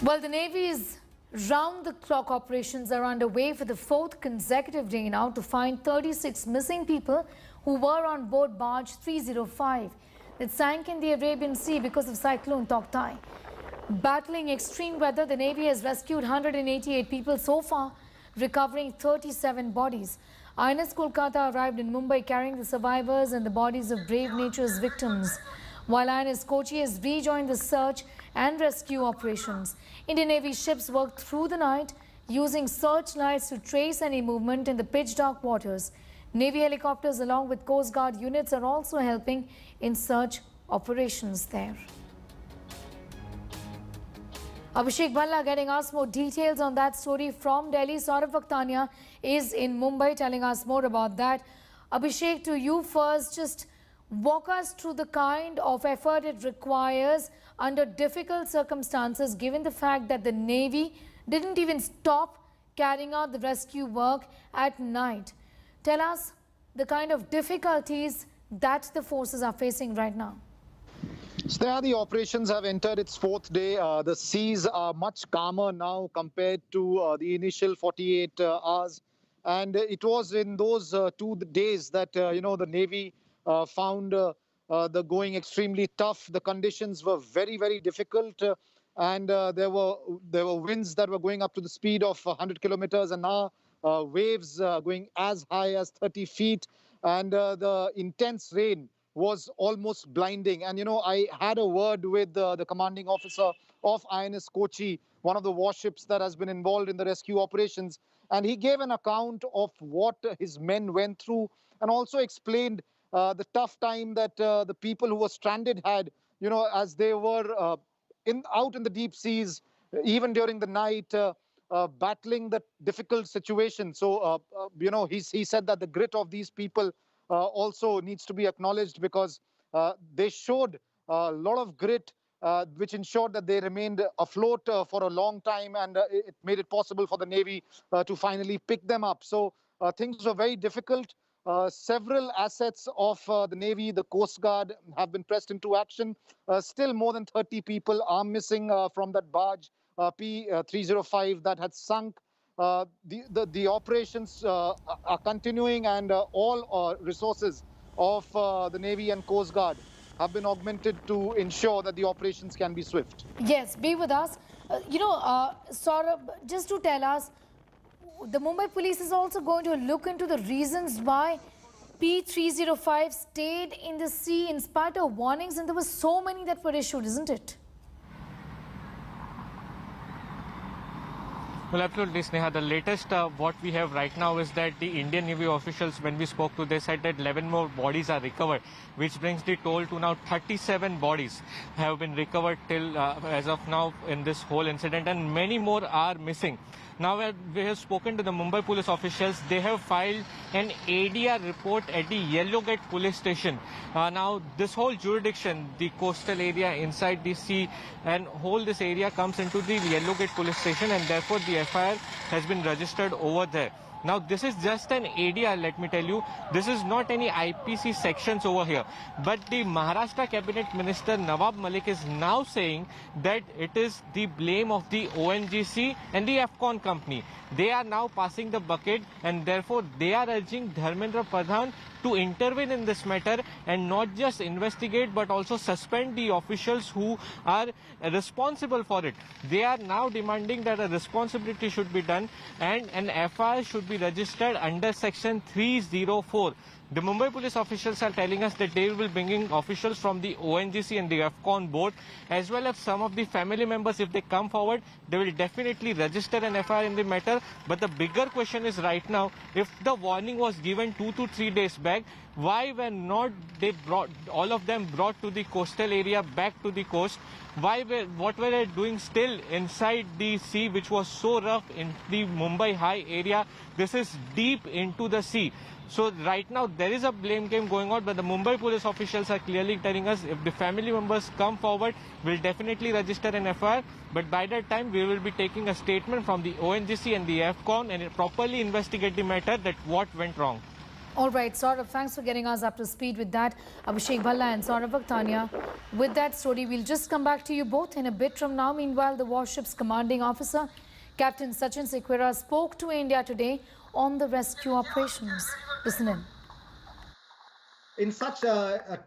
Well, the Navy's round-the-clock operations are underway for the fourth consecutive day now to find 36 missing people who were on board barge 305 that sank in the Arabian Sea because of Cyclone Tauktae. Battling extreme weather, the Navy has rescued 188 people so far, recovering 37 bodies. INS Kolkata arrived in Mumbai carrying the survivors and the bodies of brave nature's victims, while INS Kochi has rejoined the search and rescue operations. Indian Navy ships worked through the night using searchlights to trace any movement in the pitch-dark waters. Navy helicopters along with Coast Guard units are also helping in search operations there. Abhishek Bhalla getting us more details on that story from Delhi. Saurav Vakhtania is in Mumbai telling us more about that. Abhishek, to you first, just walk us through the kind of effort it requires under difficult circumstances, given the fact that the Navy didn't even stop carrying out the rescue work at night. Tell us the kind of difficulties that the forces are facing right now. So the operations have entered its fourth day. The seas are much calmer now compared to the initial 48 hours. And it was in those 2 days that, the Navy found the going extremely tough. The conditions were very, very difficult. And there were winds that were going up to the speed of 100 kilometers and now waves going as high as 30 feet. And the intense rain was almost blinding. And, I had a word with the commanding officer of INS Kochi, one of the warships that has been involved in the rescue operations. And he gave an account of what his men went through and also explained the tough time that the people who were stranded had, as they were out in the deep seas, even during the night, battling the difficult situation. So, he said that the grit of these people also needs to be acknowledged because they showed a lot of grit, which ensured that they remained afloat for a long time, and it made it possible for the Navy to finally pick them up. So things were very difficult. Several assets of the Navy, the Coast Guard, have been pressed into action. Still more than 30 people are missing from that barge P305 that had sunk. The operations are continuing, and all resources of the Navy and Coast Guard have been augmented to ensure that the operations can be swift. Yes, be with us. Saurabh, just to tell us, the Mumbai police is also going to look into the reasons why P305 stayed in the sea in spite of warnings, and there were so many that were issued, isn't it? Well, absolutely, Sneha. The latest what we have right now is that the Indian Navy officials, when we spoke to, they said that 11 more bodies are recovered, which brings the total to now 37 bodies have been recovered till as of now in this whole incident, and many more are missing. Now, we have spoken to the Mumbai police officials. They have filed an ADR report at the Yellow Gate police station. Now, this whole jurisdiction, the coastal area inside the sea and whole this area comes into the Yellow Gate police station, and therefore the FIR has been registered over there. Now, this is just an ADR, let me tell you. This is not any IPC sections over here. But the Maharashtra Cabinet Minister Nawab Malik is now saying that it is the blame of the ONGC and the Afcon company. They are now passing the bucket, and therefore they are urging Dharmendra Pradhan to intervene in this matter and not just investigate but also suspend the officials who are responsible for it. They are now demanding that a responsibility should be done and an FIR should be registered under section 304. The Mumbai police officials are telling us that they will be bringing officials from the ONGC and the Afcon board, as well as some of the family members. If they come forward, they will definitely register an FIR in the matter. But the bigger question is right now, if the warning was given 2 to 3 days back, why were not they brought, all of them brought to the coastal area, back to the coast? What were they doing still inside the sea, which was so rough in the Mumbai High area? This is deep into the sea. So right now there is a blame game going on, but the Mumbai police officials are clearly telling us if the family members come forward, we'll definitely register an FIR. But by that time, we will be taking a statement from the ONGC and the Afcon and properly investigate the matter that what went wrong. All right, Saurav, thanks for getting us up to speed with that. Abhishek Bhalla and Saurav Vakhtania. With that story, we'll just come back to you both in a bit from now. Meanwhile, the warship's commanding officer, Captain Sachin Sequeira, spoke to India today on the rescue operations. Listen in. In such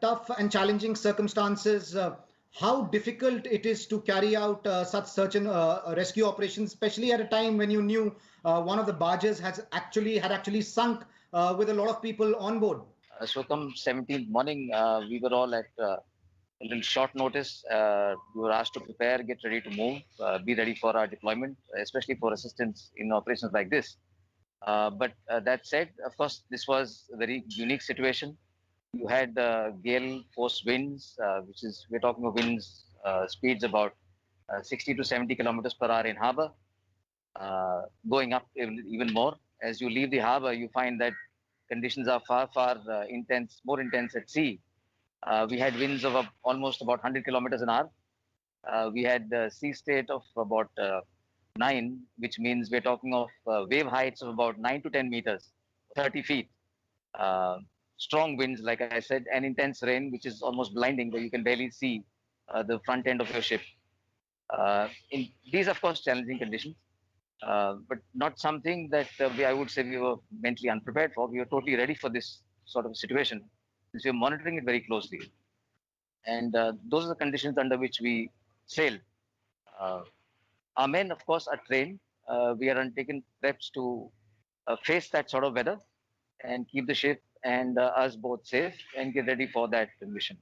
tough and challenging circumstances, how difficult it is to carry out such search and rescue operations, especially at a time when you knew one of the barges had actually sunk with a lot of people on board. So come 17th morning, we were all at a little short notice. We were asked to prepare, get ready to move, be ready for our deployment, especially for assistance in operations like this. But that said, of course, this was a very unique situation. You had gale force winds, we're talking of winds speeds about 60 to 70 kilometers per hour in harbor, going up even more. As you leave the harbor, you find that conditions are far intense, more intense at sea. We had winds of almost about 100 kilometers an hour. We had sea state of about 9, which means we're talking of wave heights of about 9 to 10 meters, 30 feet. Strong winds, like I said, and intense rain, which is almost blinding, where you can barely see the front end of your ship. In these, of course, challenging conditions, but not something that I would say we were mentally unprepared for. We were totally ready for this sort of situation, since we were monitoring it very closely. And those are the conditions under which we sailed. Our men, of course, are trained. We are undertaking preps to face that sort of weather and keep the ship and us both safe and get ready for that mission.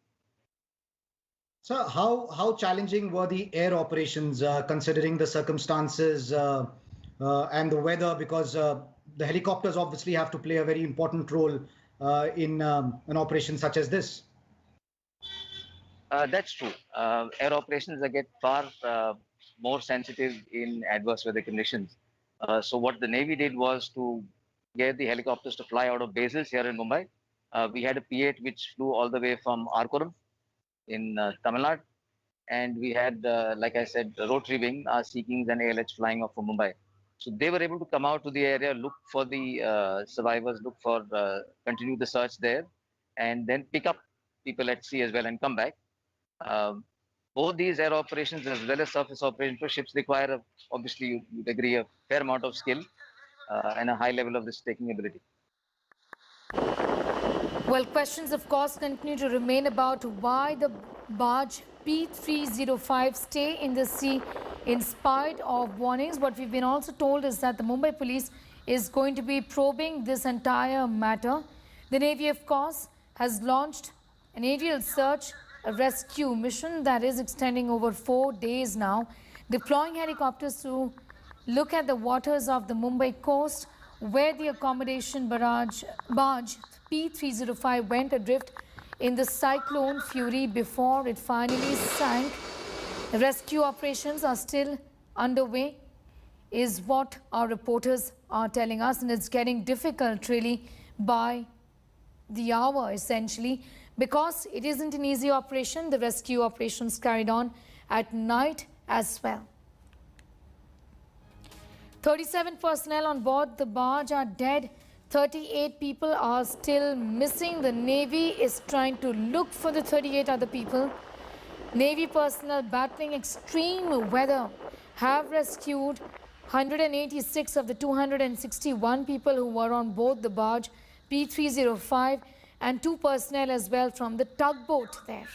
So how challenging were the air operations considering the circumstances and the weather, because the helicopters obviously have to play a very important role in an operation such as this? That's true. Air operations get far more sensitive in adverse weather conditions. So what the Navy did was to get the helicopters to fly out of bases here in Mumbai. We had a P-8 which flew all the way from Arkoram in Tamil Nadu. And we had, like I said, rotary wing, Sea Kings and ALH flying off from Mumbai. So they were able to come out to the area, look for the survivors, continue the search there, and then pick up people at sea as well and come back. Both these air operations as well as surface operations for ships require, obviously, you'd agree, a fair amount of skill and a high level of risk-taking ability. Well, questions, of course, continue to remain about why the barge P305 stay in the sea in spite of warnings. What we've been also told is that the Mumbai police is going to be probing this entire matter. The Navy, of course, has launched an aerial search, a rescue mission that is extending over 4 days now, deploying helicopters to look at the waters of the Mumbai coast where the accommodation barge P305 went adrift in the cyclone Fury before it finally sank. The rescue operations are still underway, is what our reporters are telling us, and it's getting difficult really by the hour essentially, because it isn't an easy operation. The rescue operations carried on at night as well. 37 personnel on board the barge are dead. 38 people are still missing. The Navy is trying to look for the 38 other people. Navy personnel battling extreme weather have rescued 186 of the 261 people who were on board the barge P305 and 2 personnel as well from the tugboat there.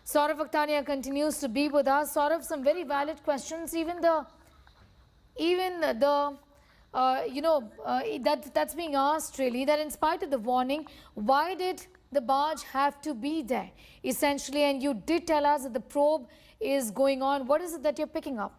Saurav Vakhtania continues to be with us. Saurav, some very valid questions. That's being asked really, that in spite of the warning, why did the barge have to be there essentially? And you did tell us that the probe is going on. What is it that you're picking up?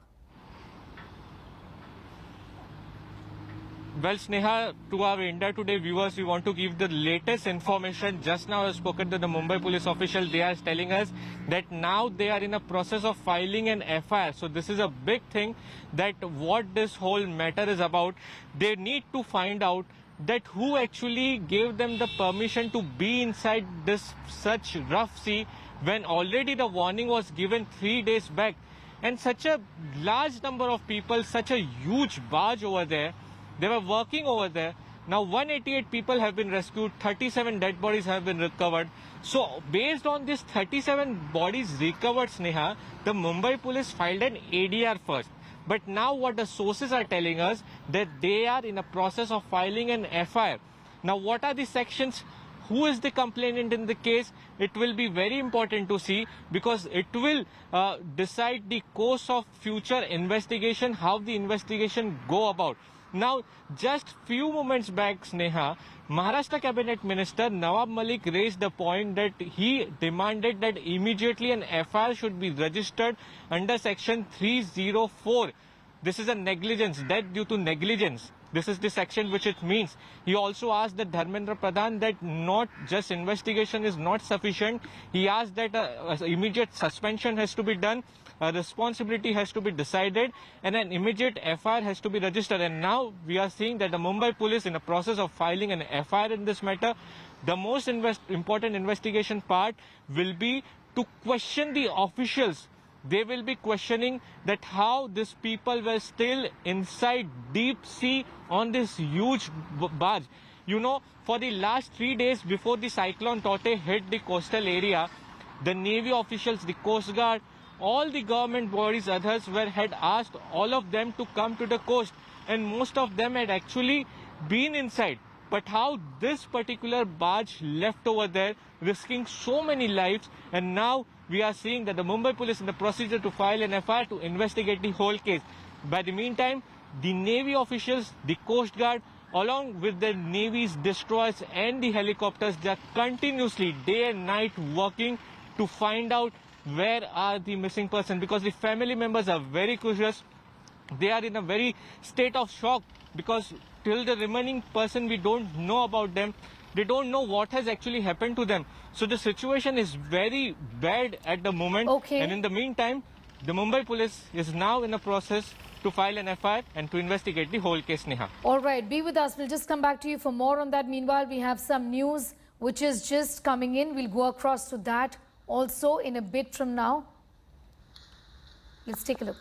Well, Sneha, to our India Today viewers, we want to give the latest information. Just now I've spoken to the Mumbai police official. They are telling us that now they are in a process of filing an FIR. So this is a big thing, that what this whole matter is about. They need to find out that who actually gave them the permission to be inside this such rough sea when already the warning was given 3 days back. And such a large number of people, such a huge barge over there, they were working over there. Now 188 people have been rescued, 37 dead bodies have been recovered. So based on these 37 bodies recovered, Sneha, the Mumbai police filed an ADR first. But now what the sources are telling us, that they are in a process of filing an FIR. Now what are the sections? Who is the complainant in the case? It will be very important to see, because it will decide the course of future investigation, how the investigation go about. Now, just few moments back, Sneha, Maharashtra Cabinet Minister Nawab Malik raised the point that he demanded that immediately an FIR should be registered under section 304. This is a negligence, death due to negligence. This is the section which it means. He also asked that Dharmendra Pradhan that not just investigation is not sufficient. He asked that immediate suspension has to be done. Responsibility has to be decided, and an immediate FIR has to be registered. And now we are seeing that the Mumbai police in the process of filing an FIR in this matter. The most important investigation part will be to question the officials. They will be questioning that how these people were still inside deep sea on this huge barge. You know, for the last 3 days before the cyclone Tauktae hit the coastal area, the Navy officials, the Coast Guard, all the government bodies, others had asked all of them to come to the coast, and most of them had actually been inside. But how this particular barge left over there, risking so many lives, and now we are seeing that the Mumbai police in the procedure to file an FIR to investigate the whole case. By the meantime, the Navy officials, the Coast Guard, along with the Navy's destroyers and the helicopters, they are continuously day and night working to find out where are the missing persons, because the family members are very curious. They are in a very state of shock, because till the remaining person we don't know about them. They don't know what has actually happened to them. So the situation is very bad at the moment. Okay. And in the meantime, the Mumbai police is now in a process to file an FIR and to investigate the whole case, Neha. All right, be with us. We'll just come back to you for more on that. Meanwhile, we have some news which is just coming in. We'll go across to that also in a bit from now. Let's take a look.